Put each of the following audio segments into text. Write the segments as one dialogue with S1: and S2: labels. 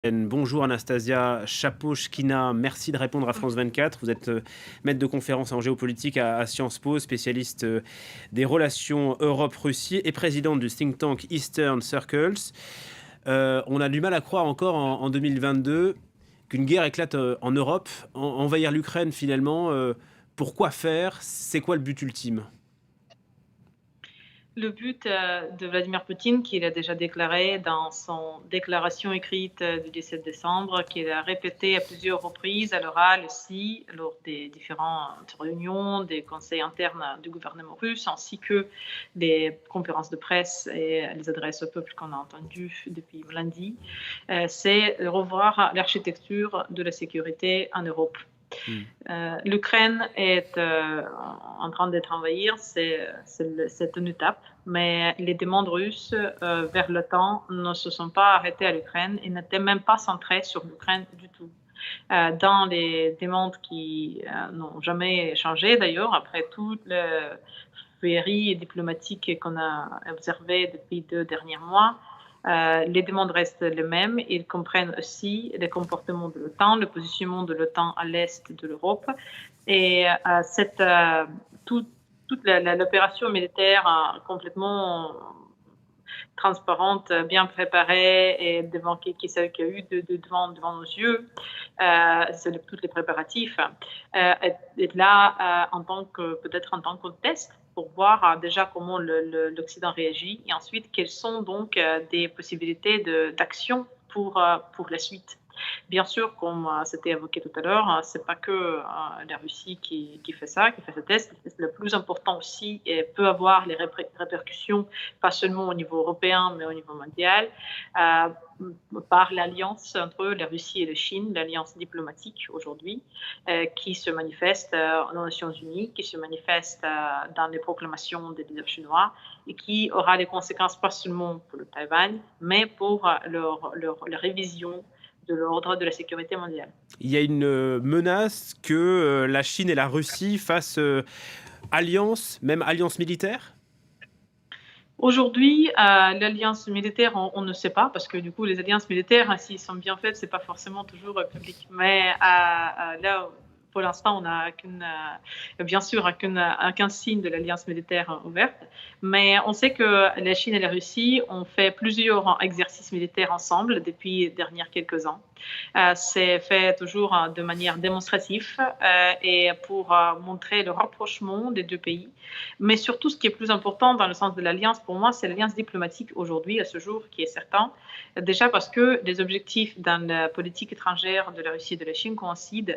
S1: Bonjour Anastasia Chapochkina, merci de répondre à France 24. Vous êtes maître de conférence en géopolitique à Sciences Po, spécialiste des relations Europe-Russie et présidente du think tank Eastern Circles. On a du mal à croire encore en 2022 qu'une guerre éclate en Europe. Envahir l'Ukraine finalement, pourquoi faire? C'est quoi le but ultime?
S2: Le but, de Vladimir Poutine, qu'il a déjà déclaré dans son déclaration écrite, du 17 décembre, qu'il a répété à plusieurs reprises à l'oral aussi, lors des différentes réunions des conseils internes du gouvernement russe, ainsi que des conférences de presse et les adresses au peuple qu'on a entendues depuis lundi, c'est de revoir l'architecture de la sécurité en Europe.
S1: Hmm.
S2: L'Ukraine est en train d'être envahie, c'est une étape, mais les demandes russes vers l'OTAN ne se sont pas arrêtées à l'Ukraine et n'étaient même pas centrées sur l'Ukraine du tout. Dans les demandes qui n'ont jamais changé d'ailleurs, après toute la féerie diplomatique qu'on a observée depuis 2 derniers mois, les demandes restent les mêmes. Ils comprennent aussi les comportements de l'OTAN, le positionnement de l'OTAN à l'est de l'Europe. Et toute l'opération militaire complètement transparente, bien préparée et devant qui a eu devant nos yeux, c'est tous les préparatifs, est là peut-être en tant que test pour voir déjà comment l'Occident réagit et ensuite quelles sont donc des possibilités d'action pour la suite. Bien sûr, comme c'était évoqué tout à l'heure, c'est pas que la Russie qui fait ça, qui fait ce test. Le plus important aussi et peut avoir les répercussions, pas seulement au niveau européen, mais au niveau mondial, euh, par l'alliance entre la Russie et la Chine, l'alliance diplomatique aujourd'hui, qui se manifeste aux Nations Unies, qui se manifeste dans les proclamations des leaders chinois et qui aura des conséquences pas seulement pour le Taïwan, mais pour leur révision de l'ordre de la sécurité mondiale.
S1: Il y a une menace que la Chine et la Russie fassent alliance, même alliance militaire?
S2: Aujourd'hui, l'alliance militaire, on ne sait pas, parce que du coup, les alliances militaires, s'ils sont bien faites, c'est pas forcément toujours public. Mais là, pour l'instant, on n'a bien sûr aucun signe de l'alliance militaire ouverte. Mais on sait que la Chine et la Russie ont fait plusieurs exercices militaires ensemble depuis les derniers quelques ans. C'est fait toujours de manière démonstrative et pour montrer le rapprochement des deux pays. Mais surtout, ce qui est plus important dans le sens de l'alliance, pour moi, c'est l'alliance diplomatique aujourd'hui, à ce jour, qui est certain. Déjà parce que les objectifs dans la politique étrangère de la Russie et de la Chine coïncident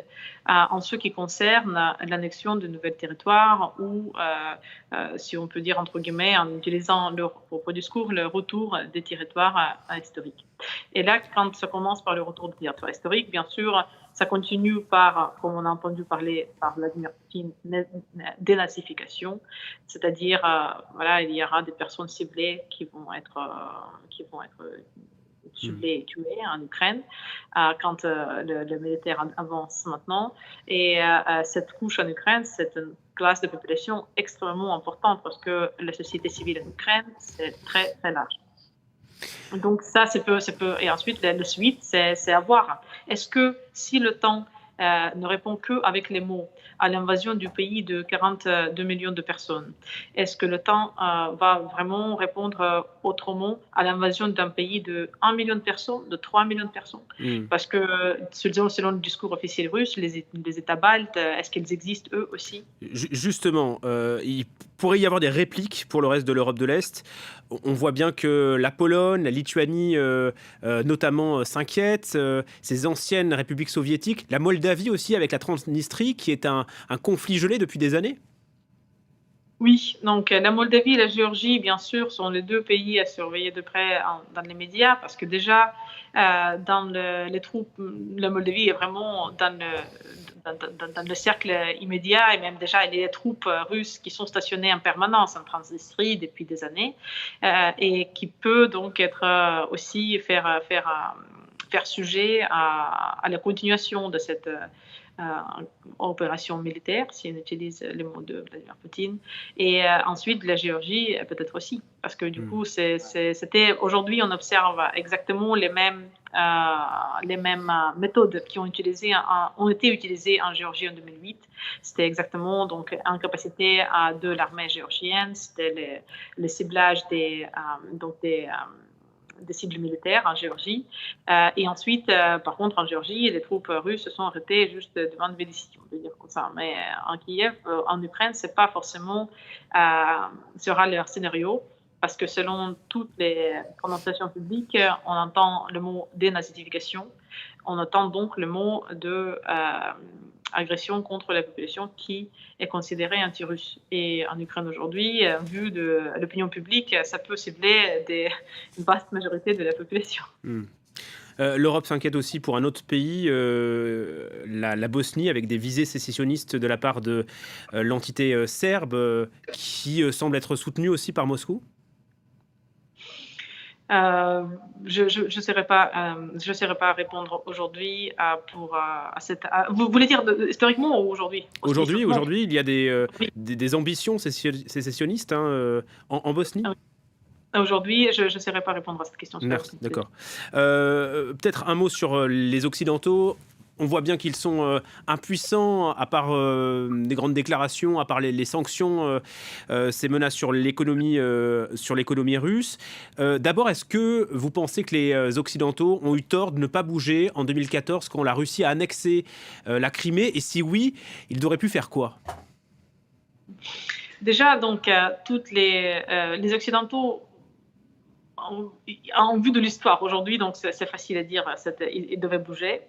S2: en ce qui concerne l'annexion de nouveaux territoires ou, si on peut dire entre guillemets, en utilisant leur propre discours, le retour des territoires historiques. Et là, quand ça commence par le retour des territoires historiques, bien sûr, ça continue par, comme on a entendu parler par Vladimir Poutine, dénazification, c'est-à-dire, voilà, il y aura des personnes ciblées qui vont être
S1: Hmm.
S2: ciblées et tuées en Ukraine quand le militaire avance maintenant. Et cette couche en Ukraine, c'est une classe de population extrêmement importante parce que la société civile en Ukraine, c'est très, très large. Donc ça, et ensuite, la suite, c'est à voir. Est-ce que si le temps ne répond qu'avec les mots à l'invasion du pays de 42 millions de personnes, est-ce que le temps va vraiment répondre autrement à l'invasion d'un pays de 1 million de personnes, de 3 millions de personnes?
S1: Hmm.
S2: Parce que selon le discours officiel russe, les États baltes, est-ce qu'ils existent eux aussi?
S1: Justement, il pourrait y avoir des répliques pour le reste de l'Europe de l'Est. On voit bien que la Pologne, la Lituanie notamment s'inquiètent, ces anciennes républiques soviétiques, la Moldavie aussi avec la Transnistrie qui est un conflit gelé depuis des années.
S2: Oui, donc la Moldavie et la Géorgie, bien sûr, sont les 2 pays à surveiller de près dans les médias parce que déjà, dans les troupes, la Moldavie est vraiment dans le cercle immédiat et même déjà il y a des troupes russes qui sont stationnées en permanence en Transnistrie depuis des années et qui peut donc être aussi faire sujet à la continuation de cette opération militaire, si on utilise les mots de Vladimir Poutine, et ensuite la Géorgie peut-être aussi, parce que du coup, c'était aujourd'hui, on observe exactement les mêmes méthodes qui ont été utilisées en Géorgie en 2008. C'était exactement donc incapacité de l'armée géorgienne, c'était le ciblage des cibles militaires en Géorgie. Et ensuite, par contre, en Géorgie, les troupes russes se sont arrêtées juste devant Tbilissi, on peut dire comme ça. Mais en Kiev, en Ukraine, c'est pas forcément sera leur scénario, parce que selon toutes les conversations publiques, on entend le mot dénazification, on entend donc le mot de agression contre la population qui est considérée anti-russe. Et en Ukraine aujourd'hui, vu de l'opinion publique, ça peut cibler une vaste majorité de la population.
S1: L'Europe s'inquiète aussi pour un autre pays, la Bosnie, avec des visées sécessionnistes de la part de l'entité serbe, qui semble être soutenue aussi par Moscou.
S2: Je ne saurais pas répondre aujourd'hui à cette. Vous voulez dire historiquement ou aujourd'hui?
S1: Aujourd'hui, il y a des ambitions sécessionnistes en Bosnie.
S2: Aujourd'hui, je ne saurais pas répondre à cette question.
S1: Merci, d'accord. Peut-être un mot sur les Occidentaux. On voit bien qu'ils sont impuissants, à part des grandes déclarations, à part les sanctions, ces menaces sur l'économie russe. D'abord, est-ce que vous pensez que les Occidentaux ont eu tort de ne pas bouger en 2014 quand la Russie a annexé la Crimée? Et si oui, ils auraient pu faire quoi?
S2: Déjà, donc, toutes les Occidentaux en vue de l'histoire aujourd'hui, donc c'est facile à dire, ils devaient bouger.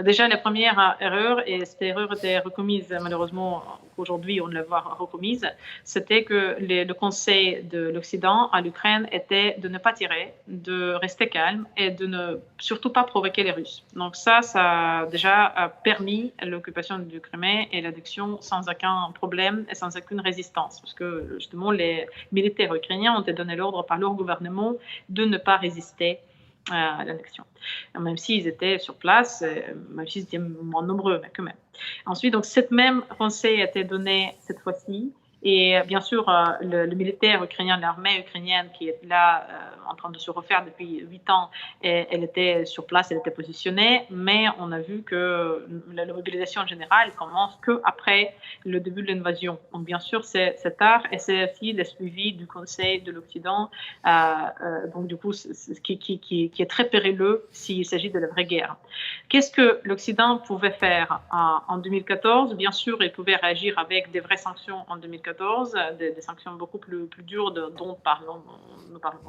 S2: Déjà, la première erreur, et cette erreur était recommise, malheureusement, aujourd'hui on la voit recommise, c'était que le conseil de l'Occident à l'Ukraine était de ne pas tirer, de rester calme et de ne surtout pas provoquer les Russes. Donc ça a déjà permis l'occupation du Crimée et l'adduction sans aucun problème et sans aucune résistance, parce que justement les militaires ukrainiens ont été donnés l'ordre par leur gouvernement de ne pas résister à l'annexion, même s'ils étaient sur place, même s'ils étaient moins nombreux, mais quand même. Ensuite, donc, cette même conseil a été donné cette fois-ci, et bien sûr, le militaire ukrainien, l'armée ukrainienne qui est là en train de se refaire depuis 8 ans, elle était sur place, elle était positionnée, mais on a vu que la mobilisation générale commence qu'après le début de l'invasion. Donc bien sûr, c'est tard, et c'est aussi le suivi du Conseil de l'Occident, donc du coup, qui est très périlleux s'il s'agit de la vraie guerre. Qu'est-ce que l'Occident pouvait faire en 2014? Bien sûr, il pouvait réagir avec des vraies sanctions en 2014, des sanctions beaucoup plus dures dont nous parlons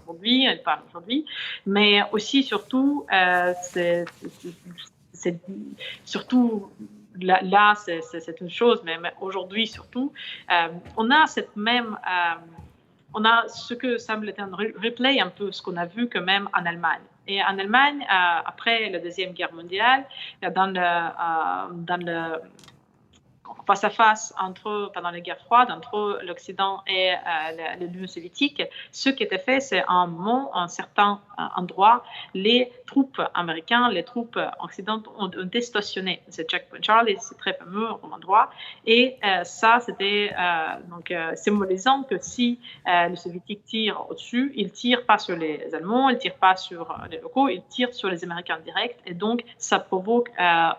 S2: aujourd'hui, mais aussi, surtout, c'est surtout là c'est une chose, mais aujourd'hui surtout, on a on a ce que semble être un replay un peu ce qu'on a vu quand même en Allemagne. Et en Allemagne, après la Deuxième Guerre mondiale, dans le face à face pendant la guerre froide entre l'Occident et l'Union soviétique, ce qui était fait, c'est à un certain endroit, les troupes américaines, les troupes occidentales ont été stationnées. C'est Checkpoint Charlie, c'est très fameux comme endroit. Et ça, c'était symbolisant que si les soviétiques tirent au-dessus, ils ne tirent pas sur les Allemands, ils ne tirent pas sur les locaux, ils tirent sur les Américains directs. Et donc, ça provoque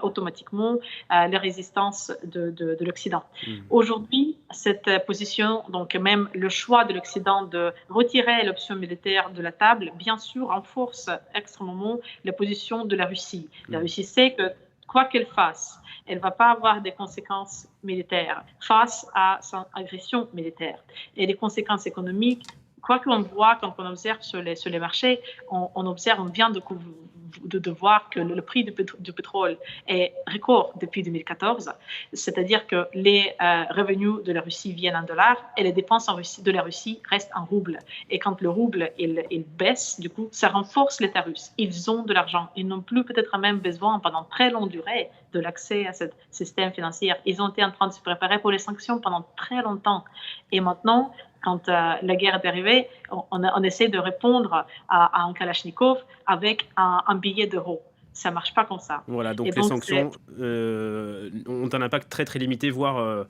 S2: automatiquement la résistance de l'Occident. Aujourd'hui, cette position, donc même le choix de l'Occident de retirer l'option militaire de la table, bien sûr, renforce extrêmement la position de la Russie. La Russie sait que quoi qu'elle fasse, elle ne va pas avoir des conséquences militaires face à son agression militaire. Et les conséquences économiques, quoi qu'on voit quand on observe sur les marchés, on vient de voir que le prix du pétrole est record depuis 2014, c'est-à-dire que les revenus de la Russie viennent en dollars et les dépenses de la Russie restent en roubles. Et quand le rouble il baisse, du coup, ça renforce l'État russe. Ils ont de l'argent. Ils n'ont plus peut-être même besoin pendant très longue durée de l'accès à ce système financier. Ils ont été en train de se préparer pour les sanctions pendant très longtemps. Et maintenant, quand la guerre est arrivée, on essaie de répondre à un Kalachnikov avec un billet d'euros. ça marche pas comme ça.
S1: Voilà,
S2: Et
S1: donc les
S2: donc c'est
S1: sanctions ont un impact très très limité, voire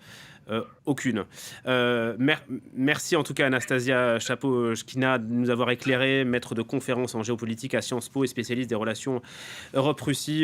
S1: aucune. Merci en tout cas Anastasia Chapeau-Chkina de nous avoir éclairé, maître de conférence en géopolitique à Sciences Po et spécialiste des relations Europe-Russie.